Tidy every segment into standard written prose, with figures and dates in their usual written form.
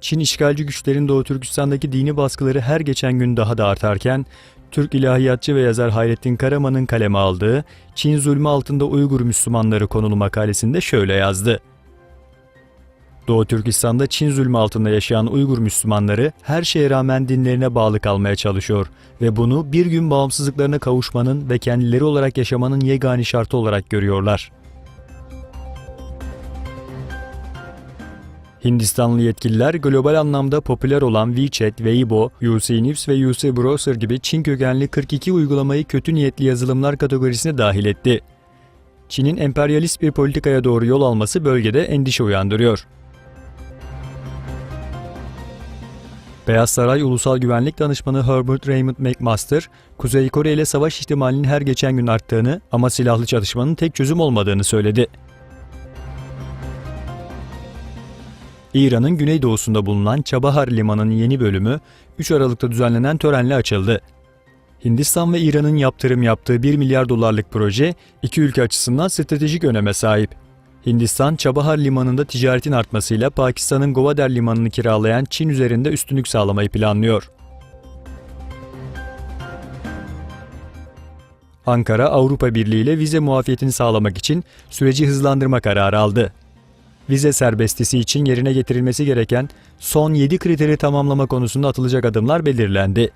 Çin işgalci güçlerin Doğu Türkistan'daki dini baskıları her geçen gün daha da artarken, Türk ilahiyatçı ve yazar Hayrettin Karaman'ın kaleme aldığı "Çin zulmü altında Uygur Müslümanları" konulu makalesinde şöyle yazdı. Doğu Türkistan'da Çin zulmü altında yaşayan Uygur Müslümanları her şeye rağmen dinlerine bağlı kalmaya çalışıyor ve bunu bir gün bağımsızlıklarına kavuşmanın ve kendileri olarak yaşamanın yegane şartı olarak görüyorlar. Hindistanlı yetkililer global anlamda popüler olan WeChat, Weibo, UC News ve UC Browser gibi Çin kökenli 42 uygulamayı kötü niyetli yazılımlar kategorisine dahil etti. Çin'in emperyalist bir politikaya doğru yol alması bölgede endişe uyandırıyor. Beyaz Saray Ulusal Güvenlik Danışmanı Herbert Raymond McMaster, Kuzey Kore ile savaş ihtimalinin her geçen gün arttığını ama silahlı çatışmanın tek çözüm olmadığını söyledi. İran'ın güneydoğusunda bulunan Çabahar Limanı'nın yeni bölümü 3 Aralık'ta düzenlenen törenle açıldı. Hindistan ve İran'ın yaptırım yaptığı 1 milyar dolarlık proje iki ülke açısından stratejik öneme sahip. Hindistan, Çabahar Limanı'nda ticaretin artmasıyla Pakistan'ın Gwadar Limanı'nı kiralayan Çin üzerinde üstünlük sağlamayı planlıyor. Ankara, Avrupa Birliği ile vize muafiyetini sağlamak için süreci hızlandırma kararı aldı. Vize serbestisi için yerine getirilmesi gereken son 7 kriteri tamamlama konusunda atılacak adımlar belirlendi.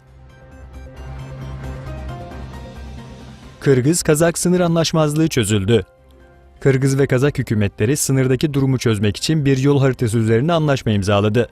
Kırgız-Kazak sınır anlaşmazlığı çözüldü. Kırgız ve Kazak hükümetleri sınırdaki durumu çözmek için bir yol haritası üzerine anlaşma imzaladı.